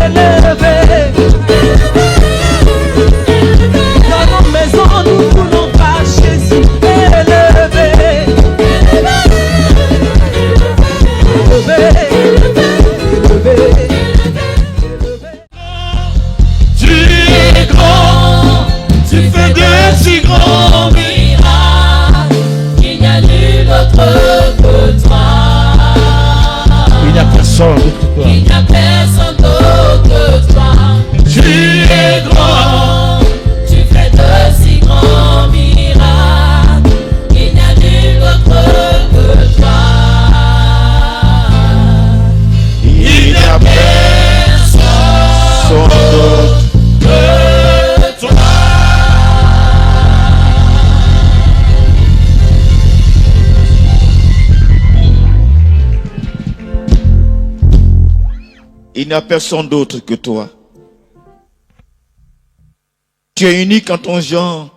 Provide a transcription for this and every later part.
élevé. Dans nos maisons, nous voulons voir Jésus élevé. Tu es grand, tu fais de si grands miracles, il n'y a nul autre que toi. Il n'y a personne d'autre que toi. Il n'y a personne d'autre que toi. Tu es grand, tu fais de si grands miracles, il n'y a nul autre que toi. Il n'y a personne d'autre que toi. Il n'y a personne d'autre que toi. Tu es unique en ton genre.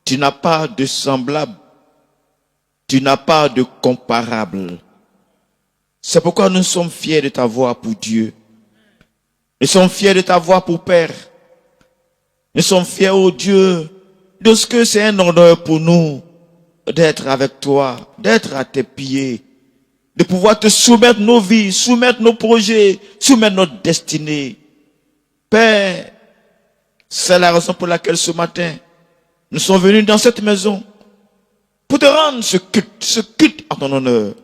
Tu n'as pas de semblable. Tu n'as pas de comparable. C'est pourquoi nous sommes fiers de t'avoir pour Dieu. Nous sommes fiers de t'avoir pour Père. Nous sommes fiers, oh Dieu, de ce que c'est un honneur pour nous d'être avec toi, d'être à tes pieds, de pouvoir te soumettre nos vies, soumettre nos projets, soumettre notre destinée. Père, c'est la raison pour laquelle ce matin, nous sommes venus dans cette maison pour te rendre ce culte en ton honneur.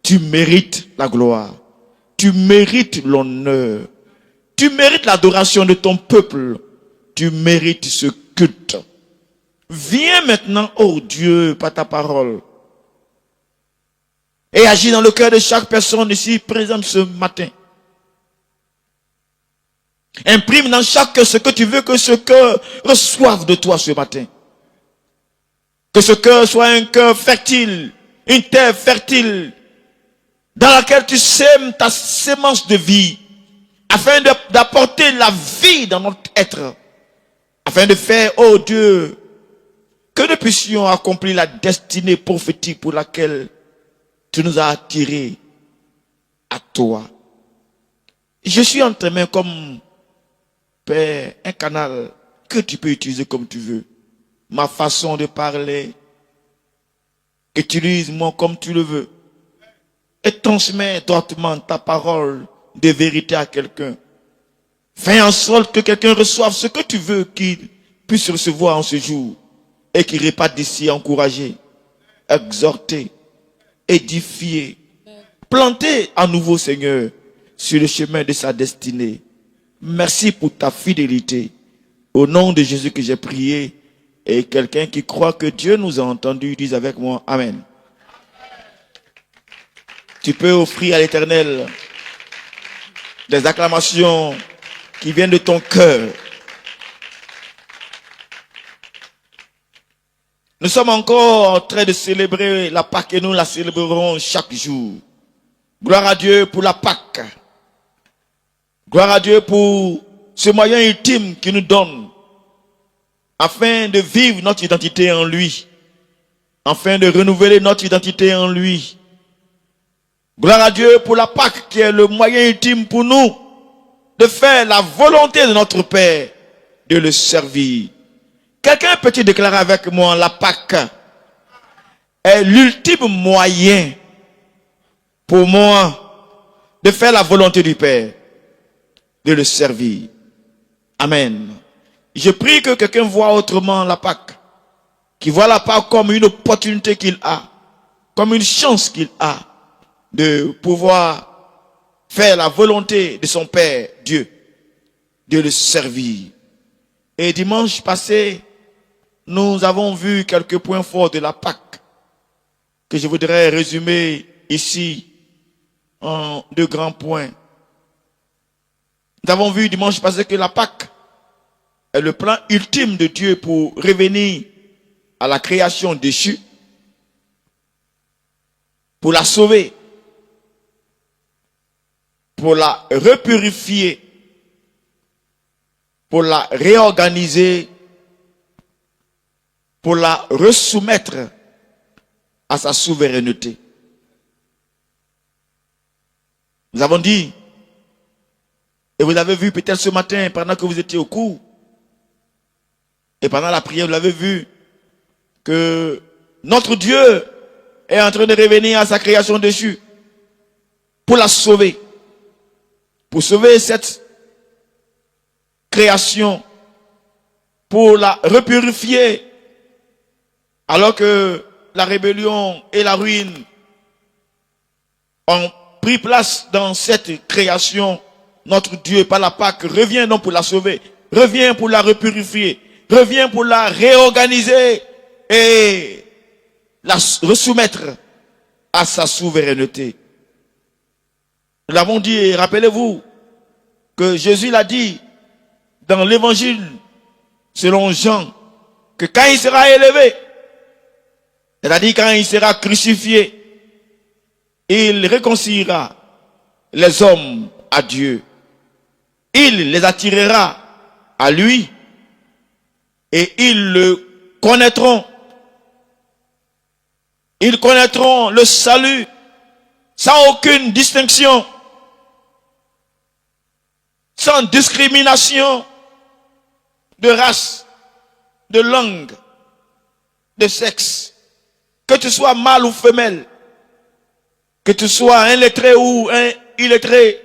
Tu mérites la gloire. Tu mérites l'honneur. Tu mérites l'adoration de ton peuple. Tu mérites ce culte. Viens maintenant, oh Dieu, par ta parole, et agis dans le cœur de chaque personne ici présente ce matin. Imprime dans chaque cœur ce que tu veux que ce cœur reçoive de toi ce matin. Que ce cœur soit un cœur fertile, une terre fertile, dans laquelle tu sèmes ta sémence de vie, afin d'apporter la vie dans notre être, afin de faire, oh Dieu, que nous puissions accomplir la destinée prophétique pour laquelle tu nous as attirés à toi. Je suis entre tes mains comme, Père, un canal que tu peux utiliser comme tu veux. Ma façon de parler, utilise-moi comme tu le veux. Et transmets droitement ta parole de vérité à quelqu'un. Fais en sorte que quelqu'un reçoive ce que tu veux qu'il puisse recevoir en ce jour. Et qu'il reparte d'ici encouragé, exhorté, édifié, planté à nouveau, Seigneur, sur le chemin de sa destinée. Merci pour ta fidélité. Au nom de Jésus que j'ai prié. Et quelqu'un qui croit que Dieu nous a entendus, dise avec moi, Amen. Tu peux offrir à l'Éternel des acclamations qui viennent de ton cœur. Nous sommes encore en train de célébrer la Pâque et nous la célébrerons chaque jour. Gloire à Dieu pour la Pâque. Gloire à Dieu pour ce moyen ultime qu'il nous donne afin de vivre notre identité en lui, afin de renouveler notre identité en lui. Gloire à Dieu pour la Pâque qui est le moyen ultime pour nous de faire la volonté de notre Père, de le servir. Quelqu'un peut-il déclarer avec moi, la Pâque est l'ultime moyen pour moi de faire la volonté du Père, de le servir. Amen. Je prie que quelqu'un voit autrement la Pâque, qui voit la Pâque comme une opportunité qu'il a, comme une chance qu'il a de pouvoir faire la volonté de son Père, Dieu, de le servir. Et dimanche passé, nous avons vu quelques points forts de la Pâque que je voudrais résumer ici en 2 grands points. Nous avons vu dimanche passé que la Pâque est le plan ultime de Dieu pour revenir à la création déchue, pour la sauver, pour la repurifier, pour la réorganiser, pour la resoumettre à sa souveraineté. Nous avons dit, et vous avez vu peut-être ce matin, pendant que vous étiez au cours, et pendant la prière, vous l'avez vu, que notre Dieu est en train de revenir à sa création dessus pour la sauver. Pour sauver cette création, pour la repurifier, alors que la rébellion et la ruine ont pris place dans cette création. Notre Dieu, par la Pâque, revient donc pour la sauver, revient pour la repurifier, revient pour la réorganiser et la resoumettre à sa souveraineté. Nous l'avons dit, et rappelez-vous que Jésus l'a dit dans l'évangile selon Jean, que quand il sera élevé, c'est-à-dire quand il sera crucifié, il réconciliera les hommes à Dieu. Il les attirera à lui et ils le connaîtront. Ils connaîtront le salut sans aucune distinction, sans discrimination de race, de langue, de sexe, que tu sois mâle ou femelle, que tu sois un lettré ou un illettré,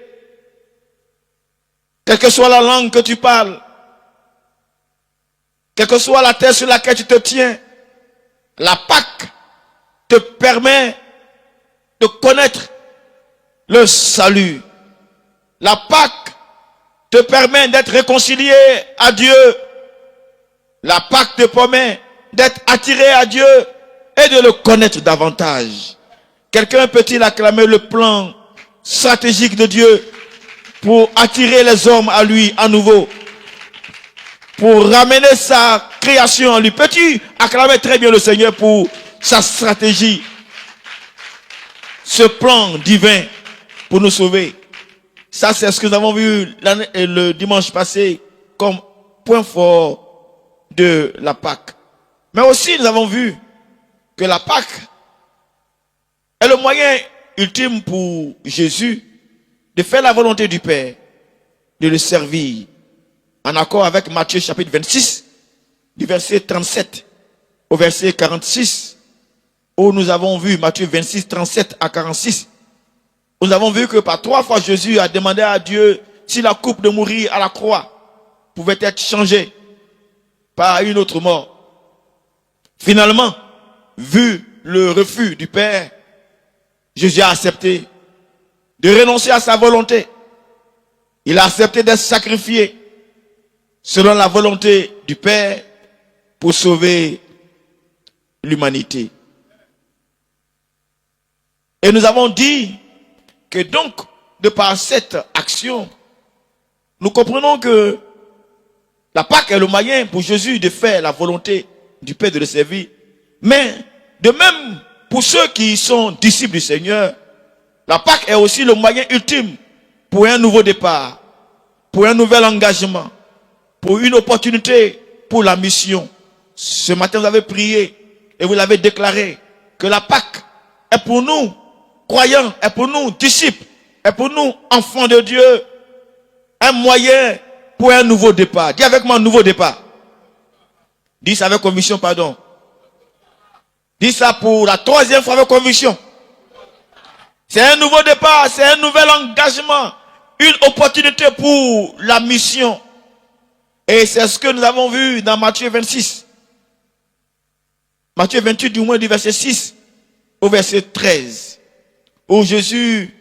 quelle que soit la langue que tu parles, quelle que soit la terre sur laquelle tu te tiens, la Pâque te permet de connaître le salut. La Pâque te permet d'être réconcilié à Dieu. La Pâque te permet d'être attiré à Dieu et de le connaître davantage. Quelqu'un peut-il acclamer le plan stratégique de Dieu pour attirer les hommes à lui à nouveau, pour ramener sa création à lui? Peux-tu acclamer très bien le Seigneur pour sa stratégie, ce plan divin pour nous sauver? Ça, c'est ce que nous avons vu le dimanche passé comme point fort de la Pâque. Mais aussi, nous avons vu que la Pâque est le moyen ultime pour Jésus de faire la volonté du Père, de le servir, en accord avec Matthieu chapitre 26, du verset 37 au verset 46, où nous avons vu Matthieu 26, 37 à 46. Nous avons vu que par 3 fois Jésus a demandé à Dieu si la coupe de mourir à la croix pouvait être changée par une autre mort. Finalement, vu le refus du Père, Jésus a accepté de renoncer à sa volonté. Il a accepté d'être sacrifié selon la volonté du Père pour sauver l'humanité. Et nous avons dit que donc, de par cette action, nous comprenons que la Pâque est le moyen pour Jésus de faire la volonté du Père, de le servir. Mais de même, pour ceux qui sont disciples du Seigneur, la Pâque est aussi le moyen ultime pour un nouveau départ, pour un nouvel engagement, pour une opportunité pour la mission. Ce matin, vous avez prié et vous l'avez déclaré que la Pâque est pour nous croyants, est pour nous disciples, est pour nous enfants de Dieu, un moyen pour un nouveau départ. Dis avec moi, un nouveau départ. Dis ça avec conviction, pardon. Dis ça pour la 3e fois avec conviction. C'est un nouveau départ, c'est un nouvel engagement, une opportunité pour la mission. Et c'est ce que nous avons vu dans Matthieu 26. Matthieu 28, du moins du verset 6 au verset 13. Où Jésus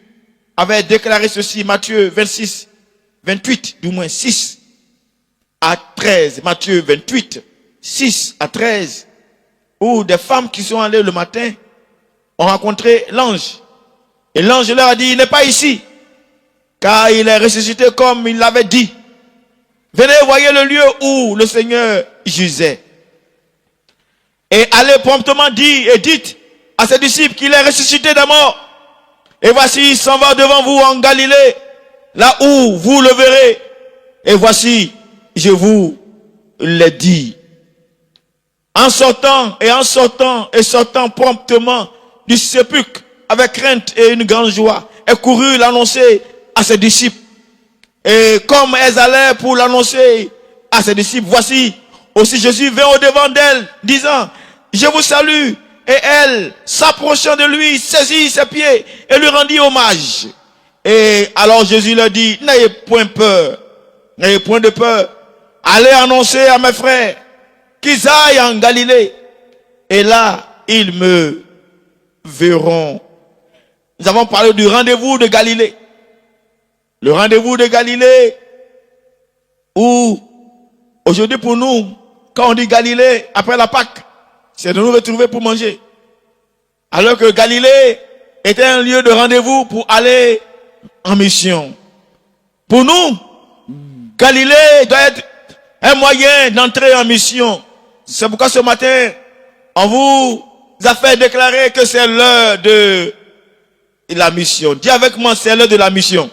avait déclaré ceci, Matthieu 26, 28, du moins 6 à 13. Matthieu 28, 6 à 13. Où des femmes qui sont allées le matin ont rencontré l'ange. Et l'ange leur a dit, il n'est pas ici, car il est ressuscité comme il l'avait dit. Venez, voyez le lieu où le Seigneur gisait. Et allez promptement dire et dites à ses disciples qu'il est ressuscité des morts. Et voici, il s'en va devant vous en Galilée, là où vous le verrez. Et voici, je vous l'ai dit. En sortant promptement du sépulcre, avec crainte et une grande joie, est couru l'annoncer à ses disciples. Et comme elles allaient pour l'annoncer à ses disciples, voici aussi Jésus vint au-devant d'elle, disant, je vous salue. Et elle, s'approchant de lui, saisit ses pieds et lui rendit hommage. Et alors Jésus leur dit, n'ayez point peur, n'ayez point de peur. Allez annoncer à mes frères qu'ils aillent en Galilée. Et là, ils me verront. Nous avons parlé du rendez-vous de Galilée. Le rendez-vous de Galilée, où aujourd'hui pour nous, quand on dit Galilée, après la Pâque, c'est de nous retrouver pour manger. Alors que Galilée était un lieu de rendez-vous pour aller en mission. Pour nous, Galilée doit être un moyen d'entrer en mission. C'est pourquoi ce matin, on vous a fait déclarer que c'est l'heure de la mission. Dis avec moi, c'est l'heure de la mission.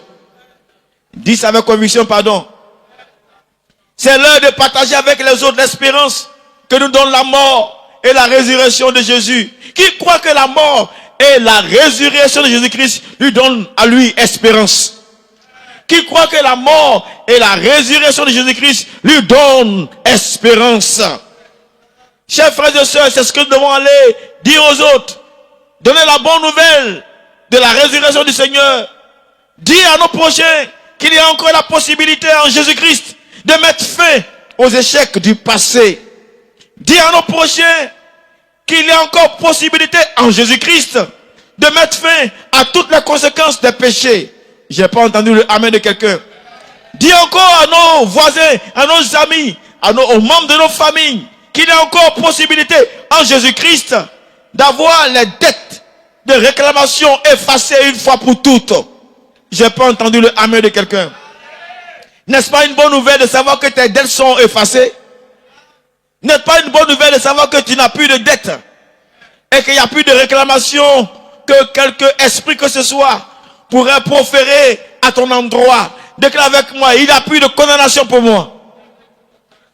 Dis avec conviction, pardon. C'est l'heure de partager avec les autres l'espérance que nous donne la mort et la résurrection de Jésus. Qui croit que la mort et la résurrection de Jésus-Christ lui donnent à lui espérance? Qui croit que la mort et la résurrection de Jésus-Christ lui donnent espérance? Chers frères et sœurs, c'est ce que nous devons aller dire aux autres. Donner la bonne nouvelle de la résurrection du Seigneur. Dire à nos prochains qu'il y a encore la possibilité en Jésus-Christ de mettre fin aux échecs du passé. Dire à nos prochains qu'il y a encore possibilité en Jésus-Christ de mettre fin à toutes les conséquences des péchés. J'ai pas entendu le amen de quelqu'un. Dis encore à nos voisins, à nos amis, aux membres de nos familles, qu'il y a encore possibilité en Jésus-Christ d'avoir les dettes de réclamation effacées une fois pour toutes. J'ai pas entendu le amen de quelqu'un. N'est-ce pas une bonne nouvelle de savoir que tes dettes sont effacées? N'est-ce pas une bonne nouvelle de savoir que tu n'as plus de dettes et qu'il n'y a plus de réclamation que quelque esprit que ce soit pourrait proférer à ton endroit? Déclare avec moi, il n'y a plus de condamnation pour moi.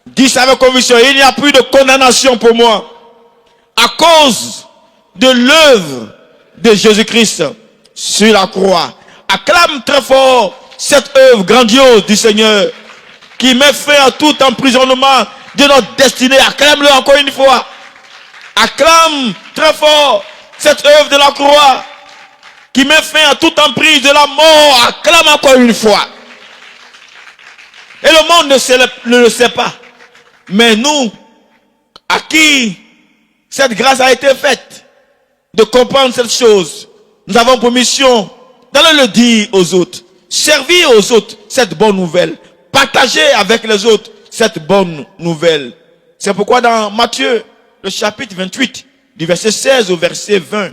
Dis ça avec conviction, il n'y a plus de condamnation pour moi. À cause de l'œuvre de Jésus-Christ sur la croix. Acclame très fort cette œuvre grandiose du Seigneur qui met fin à tout emprisonnement de notre destinée. Acclame-le encore une fois. Acclame très fort cette œuvre de la croix qui met fin à toute emprise de la mort. Acclame encore une fois. Et le monde ne le sait pas. Mais nous, à qui cette grâce a été faite de comprendre cette chose, nous avons pour mission d'aller le dire aux autres. Servir aux autres cette bonne nouvelle. Partager avec les autres cette bonne nouvelle. C'est pourquoi dans Matthieu, le chapitre 28, du verset 16 au verset 20,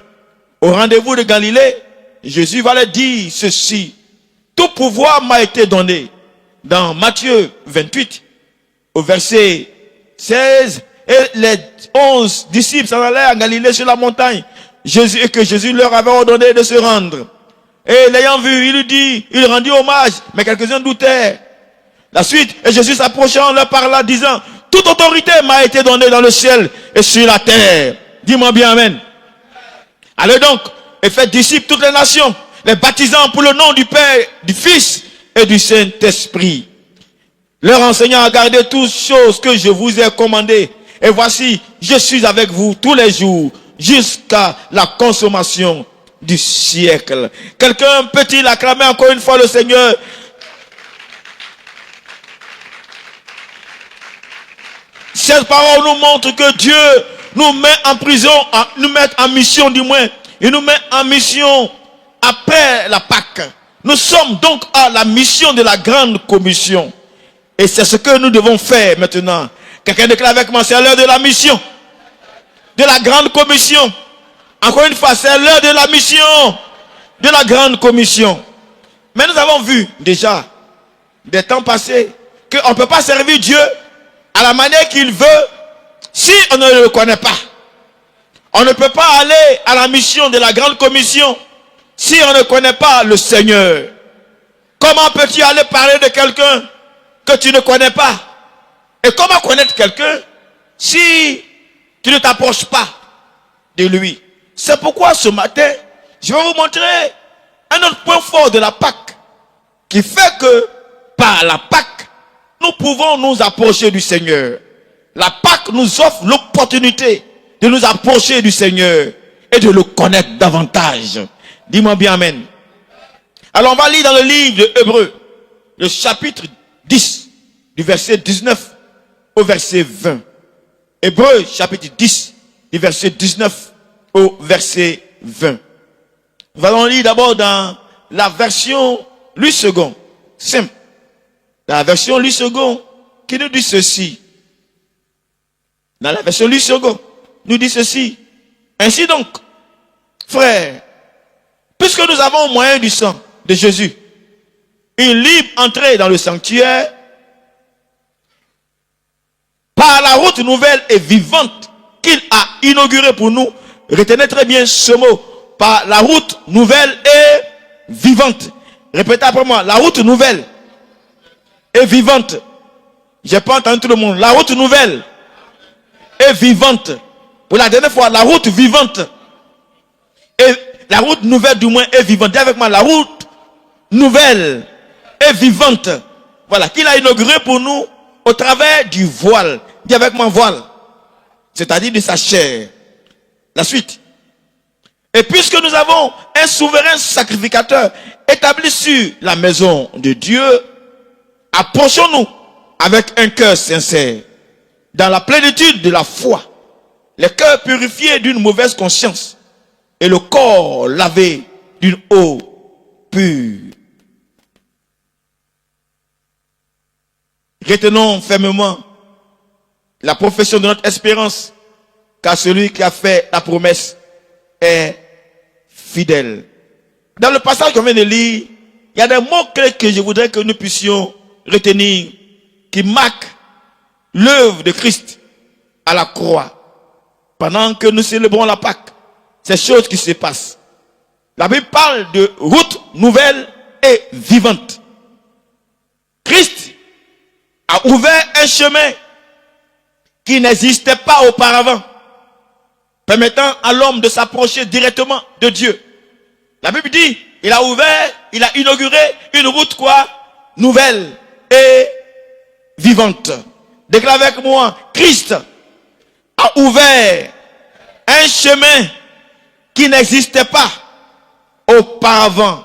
au rendez-vous de Galilée, Jésus va leur dire ceci. Tout pouvoir m'a été donné. Dans Matthieu 28, au verset 16, et les 11 disciples s'en allaient à Galilée sur la montagne, et que Jésus leur avait ordonné de se rendre. Et l'ayant vu, il rendit hommage, mais quelques-uns doutaient. La suite, et Jésus s'approchant leur parla, disant, toute autorité m'a été donnée dans le ciel et sur la terre. Dis-moi bien amen. Allez donc, et faites disciples toutes les nations, les baptisant pour le nom du Père, du Fils et du Saint-Esprit, leur enseignant à garder toutes choses que je vous ai commandées. Et voici, je suis avec vous tous les jours, jusqu'à la consommation du siècle. Quelqu'un peut-il acclamer encore une fois le Seigneur? Cette parole nous montre que Dieu nous met en prison, nous met en mission du moins. Il nous met en mission après la Pâque. Nous sommes donc à la mission de la grande commission. Et c'est ce que nous devons faire maintenant. Quelqu'un déclare avec moi, c'est l'heure de la mission. De la grande commission. Encore une fois, c'est l'heure de la mission. De la grande commission. Mais nous avons vu déjà, des temps passés, qu'on ne peut pas servir Dieu à la manière qu'il veut si on ne le connaît pas. On ne peut pas aller à la mission de la grande commission si on ne connaît pas le Seigneur. Comment peux-tu aller parler de quelqu'un que tu ne connais pas? Et comment connaître quelqu'un si tu ne t'approches pas de lui? C'est pourquoi ce matin, je vais vous montrer un autre point fort de la Pâque qui fait que par la Pâque, nous pouvons nous approcher du Seigneur. La Pâque nous offre l'opportunité de nous approcher du Seigneur et de le connaître davantage. Dis-moi bien amen. Alors on va lire dans le livre de Hébreux, le chapitre 10, du verset 19 au verset 20. Hébreux, chapitre 10, du verset 19 au verset 20. Nous allons lire d'abord dans la version Louis II, simple. La version Louis II qui nous dit ceci. Dans la version Louis II, nous dit ceci. Ainsi donc, frères, puisque nous avons au moyen du sang de Jésus une libre entrée dans le sanctuaire par la route nouvelle et vivante qu'il a inaugurée pour nous, retenez très bien ce mot, par la route nouvelle et vivante. Répétez après moi, la route nouvelle et vivante. J'ai pas entendu tout le monde. La route nouvelle et vivante. Pour la dernière fois, la route vivante. Et la route nouvelle du moins est vivante. Dis avec moi, la route nouvelle et vivante. Voilà, qu'il a inauguré pour nous au travers du voile. Dis avec moi, voile. C'est-à-dire de sa chair. La suite. Et puisque nous avons un souverain sacrificateur établi sur la maison de Dieu, approchons-nous avec un cœur sincère, dans la plénitude de la foi, les cœurs purifiés d'une mauvaise conscience et le corps lavé d'une eau pure. Retenons fermement la profession de notre espérance, car celui qui a fait la promesse est fidèle. Dans le passage qu'on vient de lire, il y a des mots clés que je voudrais que nous puissions retenir, qui marquent l'œuvre de Christ à la croix. Pendant que nous célébrons la Pâque, ces choses qui se passent. La Bible parle de route nouvelle et vivante. Christ a ouvert un chemin qui n'existait pas auparavant, permettant à l'homme de s'approcher directement de Dieu. La Bible dit, il a ouvert, il a inauguré une route quoi? Nouvelle et vivante. Déclare avec moi, Christ a ouvert un chemin qui n'existait pas auparavant,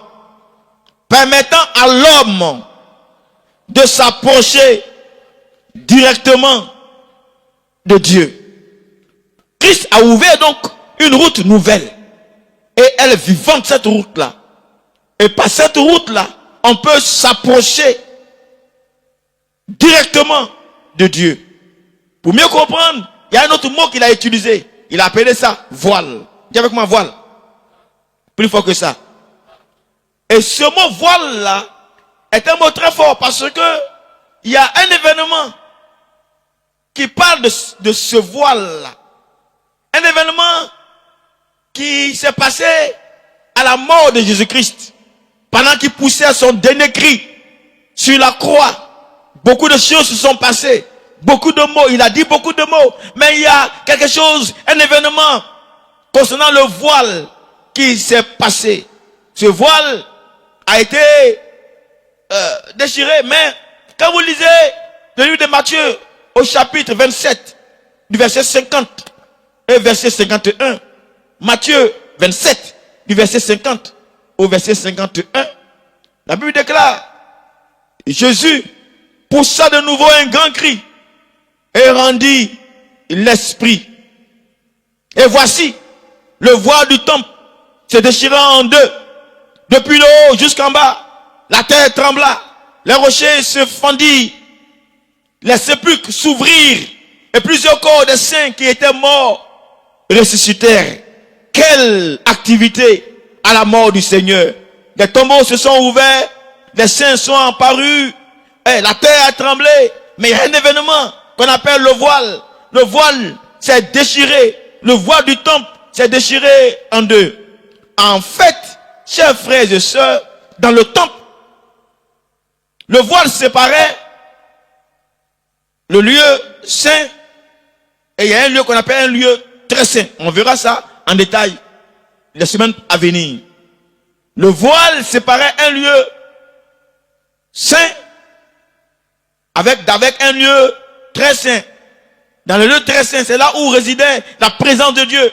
permettant à l'homme de s'approcher directement de Dieu. Christ a ouvert donc une route nouvelle. Et elle est vivante, cette route-là. Et par cette route-là, on peut s'approcher directement de Dieu. Pour mieux comprendre, il y a un autre mot qu'il a utilisé. Il a appelé ça voile. Dis avec moi voile. Plus fort que ça. Et ce mot voile-là est un mot très fort parce que il y a un événement qui parle de ce voile-là. Un événement qui s'est passé à la mort de Jésus-Christ. Pendant qu'il poussait son dernier cri sur la croix, beaucoup de choses se sont passées. Beaucoup de mots, il a dit beaucoup de mots. Mais il y a quelque chose, un événement concernant le voile qui s'est passé. Ce voile a été déchiré. Mais quand vous lisez le livre de Matthieu au chapitre 27, du verset 50 et verset 51, Matthieu 27, du verset 50 au verset 51, la Bible déclare, Jésus poussa de nouveau un grand cri et rendit l'esprit. Et voici, le voile du temple se déchira en deux, depuis le haut jusqu'en bas. La terre trembla, les rochers se fendirent, les sépulcres s'ouvrirent, et plusieurs corps des saints qui étaient morts ressuscitèrent. Quelle activité à la mort du Seigneur. Les tombeaux se sont ouverts, les saints sont apparus, et la terre a tremblé. Mais il y a un événement qu'on appelle le voile. Le voile s'est déchiré. Le voile du temple s'est déchiré en deux. En fait, chers frères et sœurs, dans le temple, le voile séparait le lieu saint et il y a un lieu qu'on appelle un lieu très saint. On verra ça en détail les semaines à venir. Le voile séparait un lieu saint avec un lieu très saint. Dans le lieu très saint, c'est là où résidait la présence de Dieu,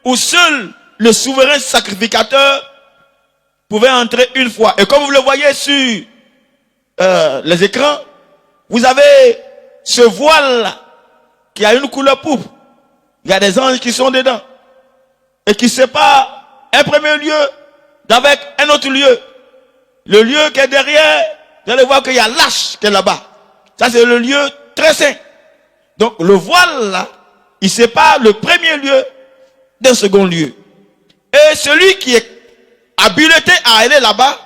où seul le souverain sacrificateur pouvait entrer une fois. Et comme vous le voyez sur les écrans, vous avez ce voile qui a une couleur pourpre. Il y a des anges qui sont dedans et qui séparent un premier lieu d'avec un autre lieu. Le lieu qui est derrière, vous allez voir qu'il y a l'arche qui est là-bas. Ça, c'est le lieu très saint. Donc, le voile là, il sépare le premier lieu d'un second lieu. Et celui qui est habilité à aller là-bas,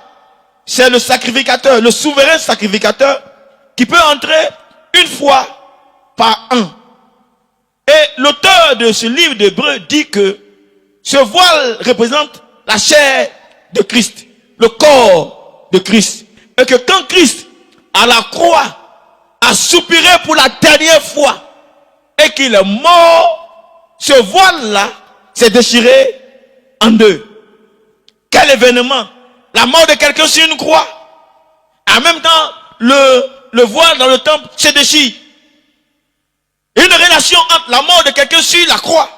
c'est le sacrificateur, le souverain sacrificateur, qui peut entrer une fois par an. Et l'auteur de ce livre d'Hébreux dit que ce voile représente la chair de Christ, le corps de Christ. Et que quand Christ, à la croix, a soupiré pour la dernière fois, et qu'il est mort, ce voile-là s'est déchiré en deux. Quel événement! La mort de quelqu'un sur une croix. En même temps, le voile dans le temple se déchire. Une relation entre la mort de quelqu'un sur la croix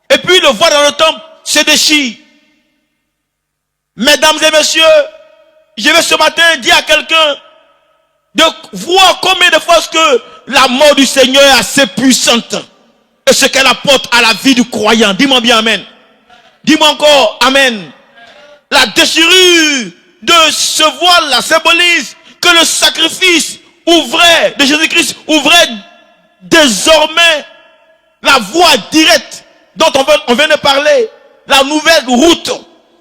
et puis le voile dans le temple se déchire. Mesdames et messieurs, je vais ce matin dire à quelqu'un de voir combien de fois que la mort du Seigneur est assez puissante et ce qu'elle apporte à la vie du croyant. Dis-moi bien amen. Dis-moi encore amen. La déchirure de ce voile-là symbolise que le sacrifice ouvrait de Jésus-Christ ouvrait désormais la voie directe dont on vient de parler, la nouvelle route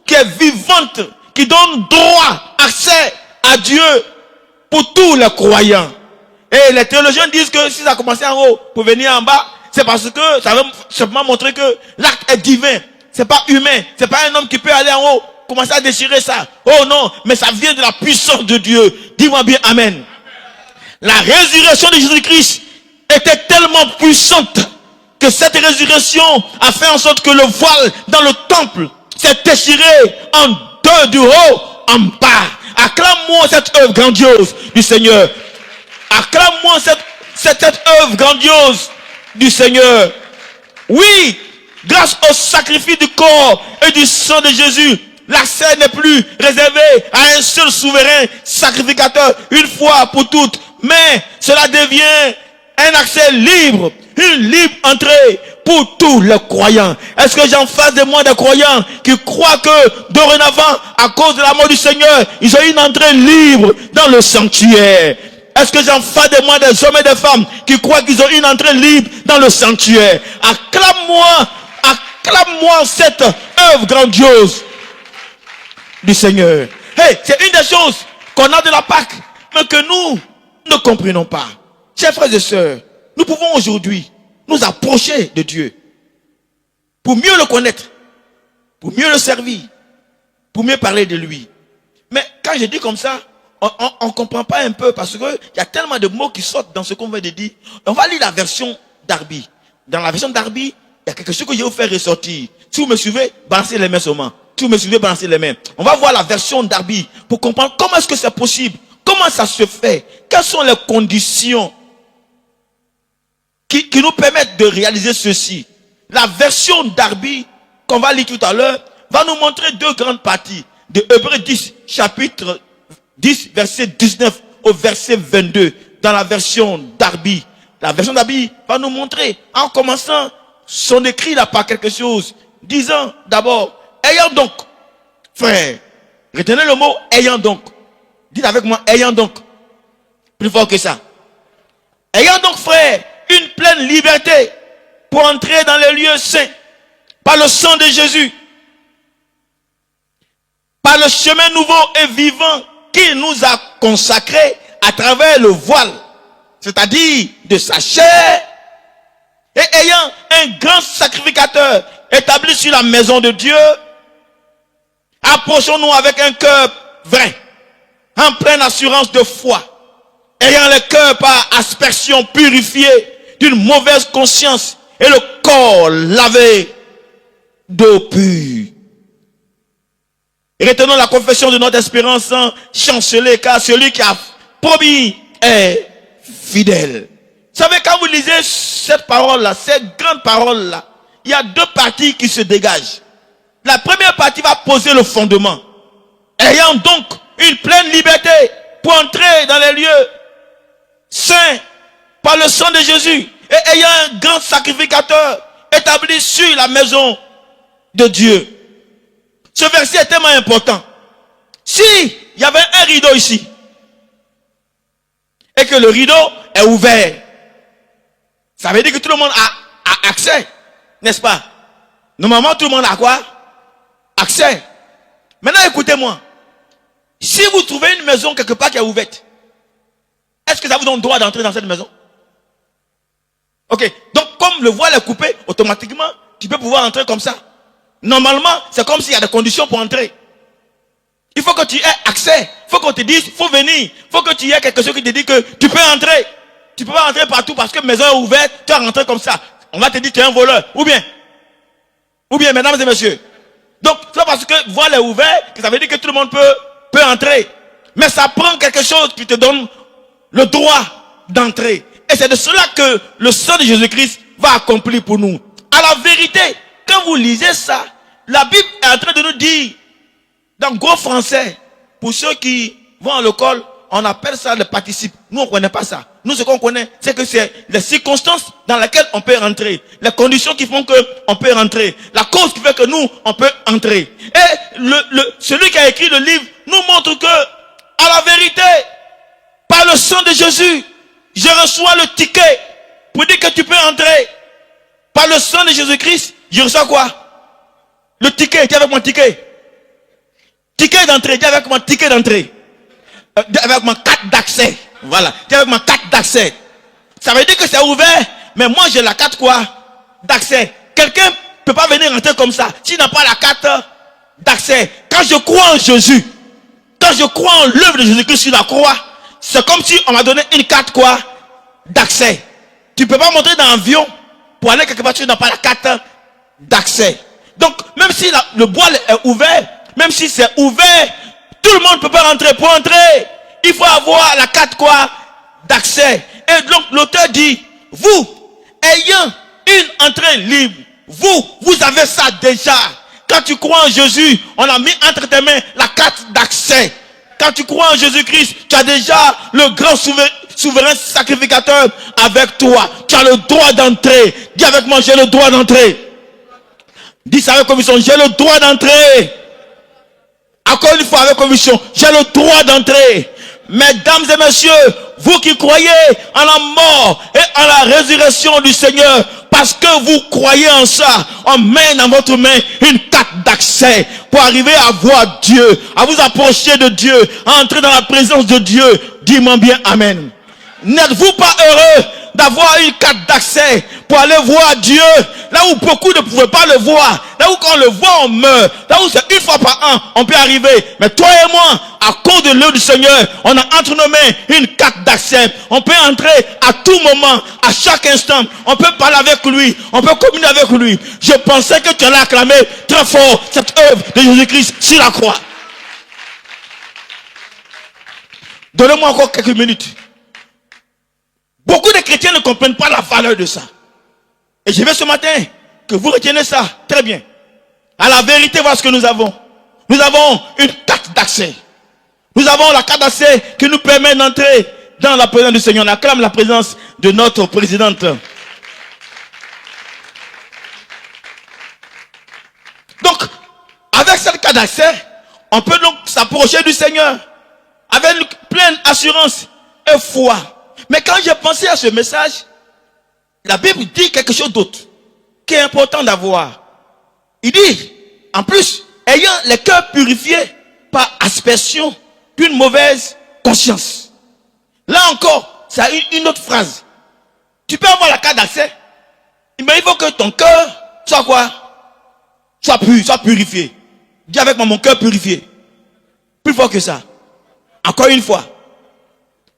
qui est vivante, qui donne droit, accès à Dieu pour tous les croyants. Et les théologiens disent que si ça a commencé en haut pour venir en bas, c'est parce que ça veut simplement montrer que l'acte est divin. C'est pas humain. C'est pas un homme qui peut aller en haut, commencer à déchirer ça. Oh non, mais ça vient de la puissance de Dieu. Dis-moi bien amen. La résurrection de Jésus-Christ était tellement puissante que cette résurrection a fait en sorte que le voile dans le temple s'est déchiré en deux du haut en bas. Acclame-moi cette œuvre grandiose du Seigneur. Acclame-moi cette œuvre grandiose du Seigneur. Oui, grâce au sacrifice du corps et du sang de Jésus, l'accès n'est plus réservé à un seul souverain sacrificateur une fois pour toutes, mais cela devient un accès libre, une libre entrée pour tous les croyants. Est-ce que j'en face de moi des croyants qui croient que dorénavant, à cause de la mort du Seigneur, ils ont une entrée libre dans le sanctuaire? Est-ce que j'en face de moi des hommes et des femmes qui croient qu'ils ont une entrée libre dans le sanctuaire? Acclame-moi cette œuvre grandiose du Seigneur. Hey, c'est une des choses qu'on a de la Pâque, mais que nous ne comprenons pas. Chers frères et sœurs, nous pouvons aujourd'hui nous approcher de Dieu pour mieux le connaître, pour mieux le servir, pour mieux parler de lui. Mais quand je dis comme ça, on ne comprend pas un peu parce que il y a tellement de mots qui sortent dans ce qu'on vient de dire. On va lire la version Darby. Dans la version Darby, il y a quelque chose que je vais vous faire ressortir. Si vous me suivez, balancez les mains seulement. Si vous me suivez, balancez les mains. On va voir la version Darby pour comprendre comment est-ce que c'est possible. Comment ça se fait? Quelles sont les conditions qui nous permettent de réaliser ceci? La version Darby, qu'on va lire tout à l'heure, va nous montrer deux grandes parties. De Hébreux 10, chapitre 10, verset 19 au verset 22. Dans la version Darby. La version Darby va nous montrer, en commençant son écrit là par quelque chose, disant d'abord, ayant donc, frère, retenez le mot ayant donc. Dites avec moi, ayant donc. Plus fort que ça. Ayant donc, frère, une pleine liberté pour entrer dans les lieux saints par le sang de Jésus, par le chemin nouveau et vivant qu'il nous a consacré à travers le voile, c'est-à-dire de sa chair, et ayant un grand sacrificateur établi sur la maison de Dieu, approchons-nous avec un cœur vrai, en pleine assurance de foi, ayant le cœur par aspersion purifié d'une mauvaise conscience et le corps lavé d'eau pure. Et retenons la confession de notre espérance sans chanceler, car celui qui a promis est fidèle. Vous savez, quand vous lisez cette parole-là, cette grande parole-là, il y a deux parties qui se dégagent. La première partie va poser le fondement. Ayant donc une pleine liberté pour entrer dans les lieux saints par le sang de Jésus et ayant un grand sacrificateur établi sur la maison de Dieu. Ce verset est tellement important. Si il y avait un rideau ici et que le rideau est ouvert, ça veut dire que tout le monde a accès, n'est-ce pas? Normalement, tout le monde a quoi? Accès. Maintenant, écoutez-moi. Si vous trouvez une maison quelque part qui est ouverte, est-ce que ça vous donne droit d'entrer dans cette maison? Ok. Donc, comme le voile est coupé, automatiquement, tu peux pouvoir entrer comme ça. Normalement, c'est comme s'il y a des conditions pour entrer. Il faut que tu aies accès. Il faut qu'on te dise, il faut venir. Il faut que tu aies quelque chose qui te dit que tu peux entrer. Tu peux pas entrer partout parce que la maison est ouverte, tu vas rentrer comme ça. On va te dire que tu es un voleur. Ou bien, mesdames et messieurs. Donc, c'est pas parce que le voile est ouvert que ça veut dire que tout le monde peut entrer. Mais ça prend quelque chose qui te donne le droit d'entrer. Et c'est de cela que le sang de Jésus-Christ va accomplir pour nous. À la vérité, quand vous lisez ça, la Bible est en train de nous dire, dans gros français, pour ceux qui vont à l'école, on appelle ça le participe. Nous, on ne connaît pas ça. Nous, ce qu'on connaît, c'est que c'est les circonstances dans lesquelles on peut rentrer. Les conditions qui font qu'on peut rentrer. La cause qui fait que nous, on peut entrer. Et celui qui a écrit le livre nous montre que, à la vérité, par le sang de Jésus, je reçois le ticket pour dire que tu peux entrer. Par le sang de Jésus-Christ, je reçois quoi? Le ticket. Dis avec mon ticket. Ticket d'entrée. Dis avec mon ticket d'entrée. Avec ma carte d'accès. Voilà. Dis avec ma carte d'accès. Ça veut dire que c'est ouvert, mais moi j'ai la carte quoi? D'accès. Quelqu'un ne peut pas venir rentrer comme ça s'il n'a pas la carte d'accès. Quand je crois en Jésus, quand je crois en l'œuvre de Jésus-Christ sur la croix, c'est comme si on m'a donné une carte quoi? D'accès. Tu ne peux pas monter dans l'avion pour aller quelque part, tu n'as pas la carte d'accès. Donc, même si le bois est ouvert, même si c'est ouvert, tout le monde ne peut pas rentrer. Pour entrer, il faut avoir la carte quoi? D'accès. Et donc, l'auteur dit, vous, ayant une entrée libre, vous avez ça déjà. Quand tu crois en Jésus, on a mis entre tes mains la carte d'accès. Quand tu crois en Jésus-Christ, tu as déjà le grand souverain sacrificateur avec toi. Tu as le droit d'entrer. Dis avec moi, j'ai le droit d'entrer. Dis ça avec conviction, j'ai le droit d'entrer. Encore une fois avec conviction, j'ai le droit d'entrer. Mesdames et messieurs, vous qui croyez en la mort et en la résurrection du Seigneur, parce que vous croyez en ça, on met dans votre main une carte d'accès pour arriver à voir Dieu, à vous approcher de Dieu, à entrer dans la présence de Dieu. Dis-moi bien Amen. N'êtes-vous pas heureux d'avoir une carte d'accès pour aller voir Dieu, là où beaucoup ne pouvaient pas le voir, là où quand on le voit on meurt, là où c'est une fois par an on peut arriver. Mais toi et moi, à cause de l'œuvre du Seigneur, on a entre nos mains une carte d'accès. On peut entrer à tout moment, à chaque instant. On peut parler avec lui, on peut communier avec lui. Je pensais que tu allais acclamer très fort cette œuvre de Jésus-Christ sur la croix. Donnez-moi encore quelques minutes. Beaucoup de chrétiens ne comprennent pas la valeur de ça. Et je veux ce matin que vous retiennez ça très bien. À la vérité, voilà ce que nous avons. Nous avons une carte d'accès. Nous avons la carte d'accès qui nous permet d'entrer dans la présence du Seigneur. On acclame la présence de notre présidente. Donc, avec cette carte d'accès, on peut donc s'approcher du Seigneur avec une pleine assurance et foi. Mais quand j'ai pensé à ce message, la Bible dit quelque chose d'autre qui est important d'avoir. Il dit, en plus, ayant les cœurs purifiés par aspersion d'une mauvaise conscience. Là encore, c'est une autre phrase. Tu peux avoir la carte d'accès, mais il faut que ton cœur soit quoi? Soit pur, soit purifié. Dis avec moi, mon cœur purifié. Plus fort que ça. Encore une fois.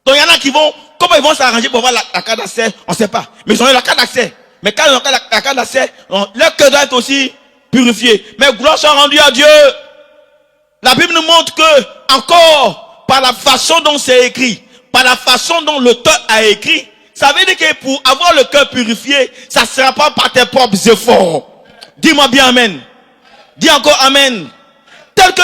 Donc il y en a qui vont, comment ils vont s'arranger pour avoir la carte d'accès, on ne sait pas. Mais ils ont eu la carte d'accès. Mais quand ils ont la carte d'accès, leur cœur doit être aussi purifié. Mais gloire soit rendue à Dieu. La Bible nous montre que, encore, par la façon dont c'est écrit, par la façon dont l'auteur a écrit, ça veut dire que pour avoir le cœur purifié, ça ne sera pas par tes propres efforts. Dis-moi bien amen. Dis encore amen. Tel que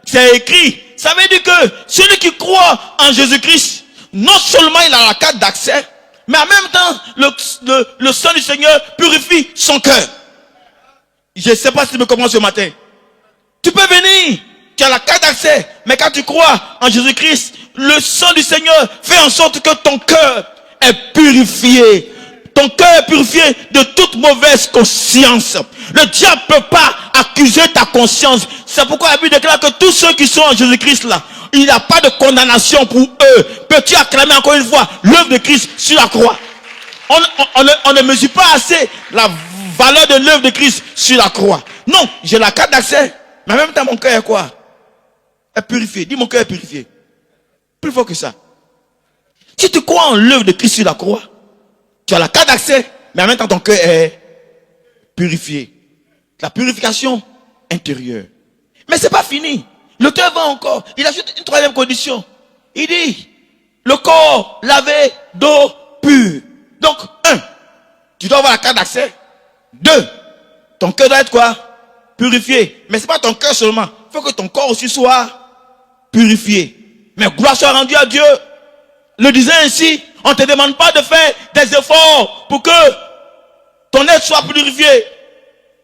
c'est écrit, ça veut dire que celui qui croit en Jésus-Christ, non seulement il a la carte d'accès, mais en même temps, le sang du Seigneur purifie son cœur. Je ne sais pas si tu me comprends ce matin. Tu peux venir, tu as la carte d'accès, mais quand tu crois en Jésus-Christ, le sang du Seigneur fait en sorte que ton cœur est purifié. Ton cœur est purifié de toute mauvaise conscience. Le diable ne peut pas accuser ta conscience. C'est pourquoi la Bible déclare que tous ceux qui sont en Jésus-Christ là, il n'y a pas de condamnation pour eux. Peux-tu acclamer encore une fois l'œuvre de Christ sur la croix? On ne mesure pas assez la valeur de l'œuvre de Christ sur la croix. Non, j'ai la carte d'accès, mais en même temps mon cœur est quoi? Est purifié. Dis mon cœur est purifié. Plus fort que ça. Si tu crois en l'œuvre de Christ sur la croix, tu as la carte d'accès, mais en même temps ton cœur est purifié. La purification intérieure. Mais c'est pas fini. L'auteur va encore. Il ajoute une troisième condition. Il dit, le corps lavé d'eau pure. Donc, 1, tu dois avoir la carte d'accès. 2, ton cœur doit être quoi? Purifié. Mais c'est pas ton cœur seulement. Il faut que ton corps aussi soit purifié. Mais gloire soit rendue à Dieu. Le disant ainsi, on ne te demande pas de faire des efforts pour que ton être soit purifié.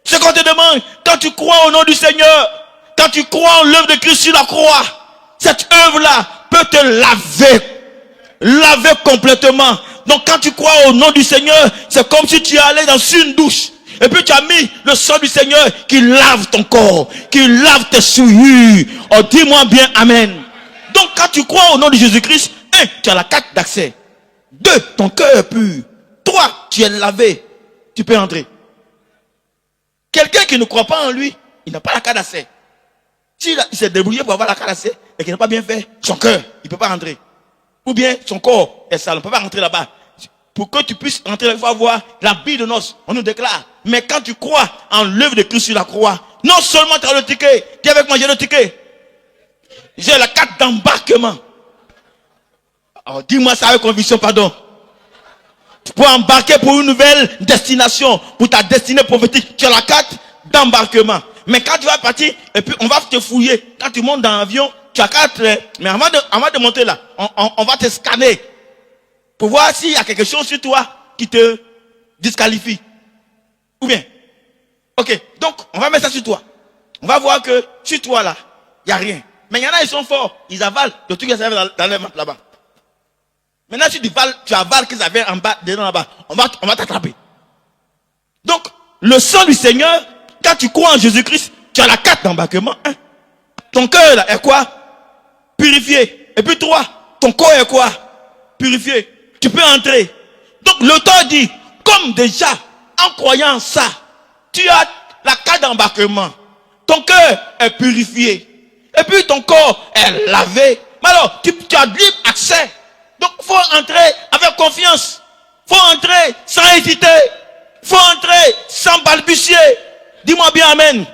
Ce qu'on te demande, quand tu crois au nom du Seigneur, quand tu crois en l'œuvre de Christ sur la croix, cette œuvre-là peut te laver complètement. Donc quand tu crois au nom du Seigneur, c'est comme si tu allais dans une douche. Et puis tu as mis le sang du Seigneur qui lave ton corps, qui lave tes souillures. Oh, dis-moi bien amen. Donc quand tu crois au nom de Jésus-Christ, 1, tu as la carte d'accès. 2, ton cœur est pur. 3, tu es lavé. Tu peux entrer. Quelqu'un qui ne croit pas en lui, il n'a pas la carte d'accès. S'il s'est débrouillé pour avoir la carte d'accès et qu'il n'a pas bien fait, son cœur, il ne peut pas rentrer. Ou bien son corps est sale, on ne peut pas rentrer là-bas. Pour que tu puisses entrer, il faut avoir la bille de noces. On nous déclare. Mais quand tu crois en l'œuvre de Christ sur la croix, non seulement tu as le ticket, dis avec moi, j'ai le ticket. J'ai la carte d'embarquement. Alors dis-moi ça avec conviction, pardon. Tu peux embarquer pour une nouvelle destination, pour ta destinée prophétique. Tu as la carte d'embarquement. Mais quand tu vas partir, et puis on va te fouiller. Quand tu montes dans l'avion, tu as carte. Mais avant de monter là, on va te scanner. Pour voir s'il y a quelque chose sur toi qui te disqualifie. Ou bien. Ok, donc on va mettre ça sur toi. On va voir que sur toi là, il n'y a rien. Mais il y en a, ils sont forts. Ils avalent le truc qu'ils avaient dans les mains là-bas. Maintenant, si tu avales qu'ils avaient en bas, dedans là-bas, on va t'attraper. Donc, le sang du Seigneur, quand tu crois en Jésus-Christ, tu as la carte d'embarquement. Hein? Ton cœur là est quoi? Purifié. Et puis toi, ton corps est quoi? Purifié. Tu peux entrer. Donc, l'auteur dit, comme déjà, en croyant ça, tu as la carte d'embarquement. Ton cœur est purifié. Et puis ton corps est lavé. Mais alors, tu as libre accès. Donc, il faut entrer avec confiance. Il faut entrer sans hésiter. Il faut entrer sans balbutier. Dis-moi bien amen.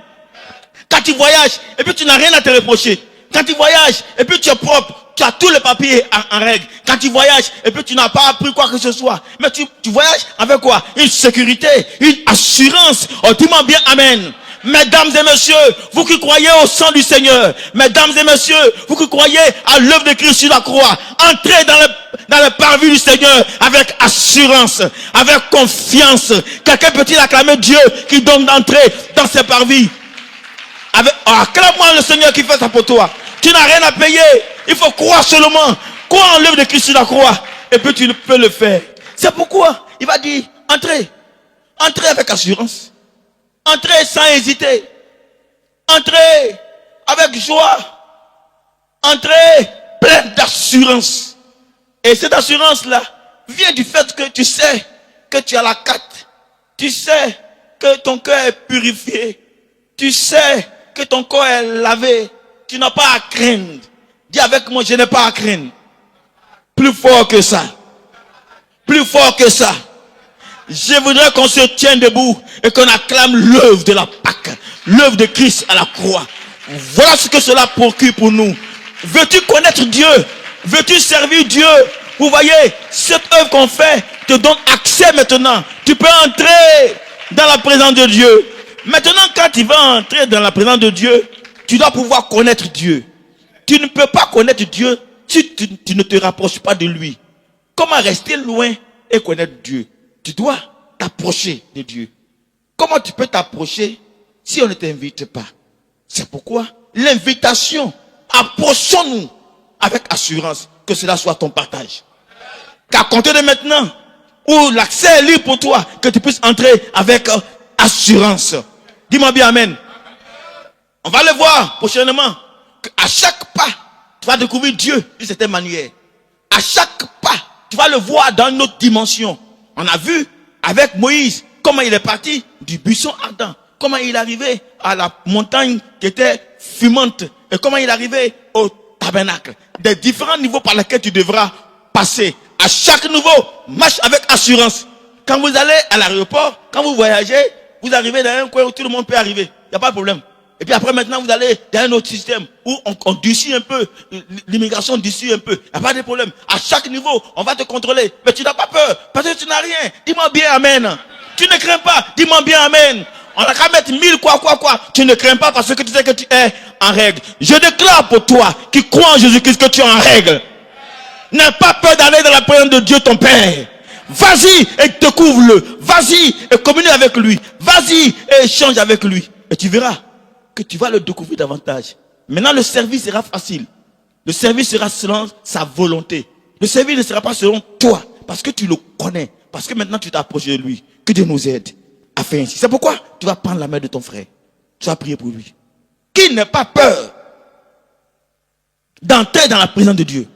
Quand tu voyages, et puis tu n'as rien à te reprocher. Quand tu voyages, et puis tu es propre. Tu as tous les papiers en règle. Quand tu voyages, et puis tu n'as pas appris quoi que ce soit. Mais tu voyages avec quoi? Une sécurité, une assurance. Oh, dis-moi bien amen. Mesdames et messieurs, vous qui croyez au sang du Seigneur, mesdames et messieurs, vous qui croyez à l'œuvre de Christ sur la croix, entrez dans le parvis du Seigneur avec assurance, avec confiance. Quelqu'un peut-il acclamer Dieu qui donne d'entrer dans ses parvis? Acclame-moi le Seigneur qui fait ça pour toi. Tu n'as rien à payer. Il faut croire seulement. Croire en l'œuvre de Christ sur la croix. Et puis tu peux le faire. C'est pourquoi il va dire, entrez. Entrez avec assurance. Entrez sans hésiter. Entrez avec joie. Entrez plein d'assurance. Et cette assurance-là vient du fait que tu sais que tu as la carte. Tu sais que ton cœur est purifié. Tu sais que ton corps est lavé. Tu n'as pas à craindre. Dis avec moi, je n'ai pas à craindre. Plus fort que ça. Plus fort que ça. Je voudrais qu'on se tienne debout et qu'on acclame l'œuvre de la Pâque, l'œuvre de Christ à la croix. Voilà ce que cela procure pour nous. Veux-tu connaître Dieu? Veux-tu servir Dieu? Vous voyez, cette œuvre qu'on fait te donne accès maintenant. Tu peux entrer dans la présence de Dieu. Maintenant, quand tu vas entrer dans la présence de Dieu, tu dois pouvoir connaître Dieu. Tu ne peux pas connaître Dieu si tu ne te rapproches pas de lui. Comment rester loin et connaître Dieu? Tu dois t'approcher de Dieu. Comment tu peux t'approcher si on ne t'invite pas? C'est pourquoi l'invitation, approchons-nous avec assurance que cela soit ton partage. Qu'à compter de maintenant, où l'accès est libre pour toi, que tu puisses entrer avec assurance. Dis-moi bien amen. On va le voir prochainement. À chaque pas, tu vas découvrir Dieu d'une certaine manière. À chaque pas, tu vas le voir dans une autre dimension. On a vu avec Moïse comment il est parti du buisson ardent. Comment il est arrivé à la montagne qui était fumante. Et comment il est arrivé au tabernacle. Des différents niveaux par lesquels tu devras passer. À chaque niveau, marche avec assurance. Quand vous allez à l'aéroport, quand vous voyagez, vous arrivez dans un coin où tout le monde peut arriver. Il n'y a pas de problème. Et puis après maintenant, vous allez dans un autre système où on durcit un peu. L'immigration durcit un peu. Il n'y a pas de problème. À chaque niveau, on va te contrôler. Mais tu n'as pas peur parce que tu n'as rien. Dis-moi bien amen. Tu ne crains pas. Dis-moi bien amen. On n'a qu'à mettre 1000 quoi. Tu ne crains pas parce que tu sais que tu es en règle. Je déclare pour toi qui crois en Jésus-Christ que tu es en règle. N'aie pas peur d'aller dans la présence de Dieu ton Père. Vas-y et découvre-le. Vas-y et communie avec lui. Vas-y et échange avec lui. Et tu verras que tu vas le découvrir davantage. Maintenant le service sera facile. Le service sera selon sa volonté. Le service ne sera pas selon toi. Parce que tu le connais. Parce que maintenant tu t'approches de lui. Que Dieu nous aide à faire ainsi. C'est pourquoi tu vas prendre la main de ton frère. Tu vas prier pour lui. Qu'il n'ait pas peur d'entrer dans la présence de Dieu.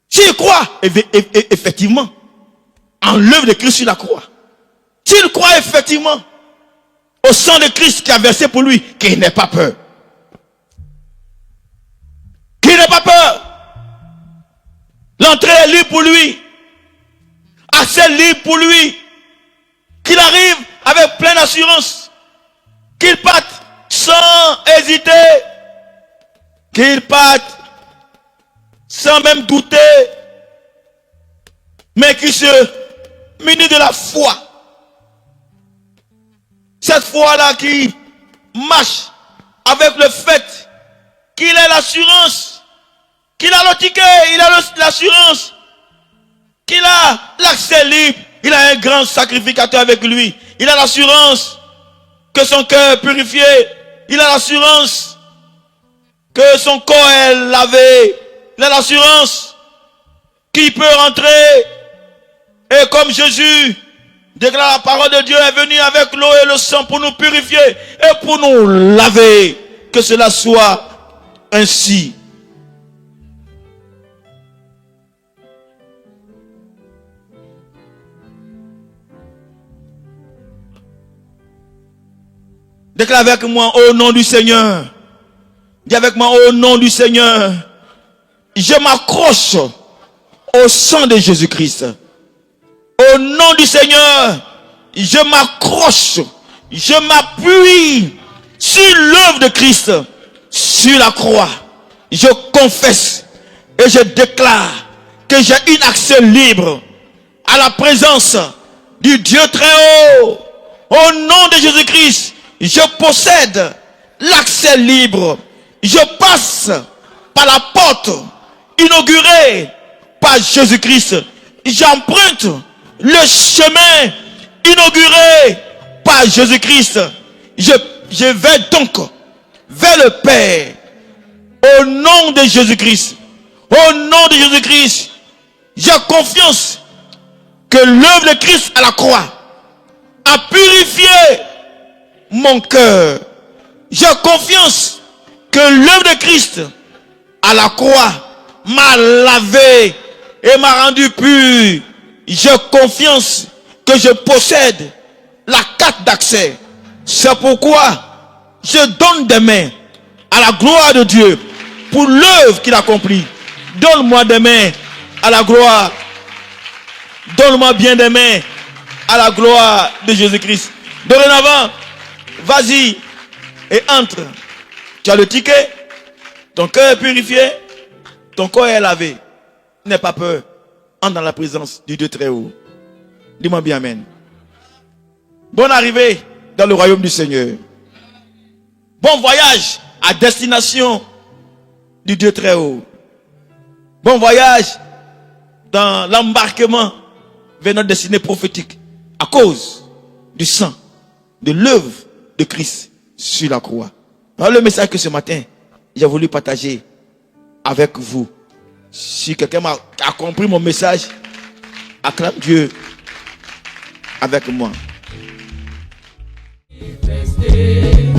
S'il croit effectivement en l'œuvre de Christ sur la croix, s'il croit effectivement au sang de Christ qui a versé pour lui, qu'il n'ait pas peur. Qu'il n'ait pas peur. L'entrée est libre pour lui. Accès libre pour lui. Qu'il arrive avec pleine assurance. Qu'il parte sans hésiter. Qu'il parte sans même douter, mais qui se munit de la foi. Cette foi-là qui marche avec le fait qu'il a l'assurance, qu'il a le ticket, il a l'assurance, qu'il a l'accès libre, il a un grand sacrificateur avec lui, il a l'assurance que son cœur est purifié, il a l'assurance que son corps est lavé, il a l'assurance qu'il peut rentrer. Et comme Jésus déclare, la parole de Dieu est venue avec l'eau et le sang pour nous purifier et pour nous laver. Que cela soit ainsi. Déclare avec moi au nom du Seigneur. Dis avec moi au nom du Seigneur. Je m'accroche au sang de Jésus-Christ. Au nom du Seigneur, je m'accroche, je m'appuie sur l'œuvre de Christ, sur la croix. Je confesse et je déclare que j'ai un accès libre à la présence du Dieu très haut. Au nom de Jésus-Christ, je possède l'accès libre. Je passe par la porte inaugurée par Jésus-Christ. J'emprunte le chemin inauguré par Jésus-Christ. Je vais donc vers le Père. Au nom de Jésus-Christ. Au nom de Jésus-Christ. J'ai confiance que l'œuvre de Christ à la croix a purifié mon cœur. J'ai confiance que l'œuvre de Christ à la croix m'a lavé et m'a rendu pur. J'ai confiance que je possède la carte d'accès. C'est pourquoi je donne des mains à la gloire de Dieu pour l'œuvre qu'il accomplit. Donne-moi des mains à la gloire. Donne-moi bien des mains à la gloire de Jésus-Christ. Dorénavant, vas-y et entre. Tu as le ticket, ton cœur est purifié, Ton corps est lavé. N'aie pas peur. Entre dans la présence du Dieu très haut. Dis-moi bien amen. Bonne arrivée dans le royaume du Seigneur. Bon voyage à destination du Dieu très haut. Bon voyage dans l'embarquement vers notre destinée prophétique. À cause du sang, de l'œuvre de Christ sur la croix. Alors le message que ce matin, j'ai voulu partager avec vous. Si quelqu'un a compris mon message, acclame Dieu avec moi. Manifester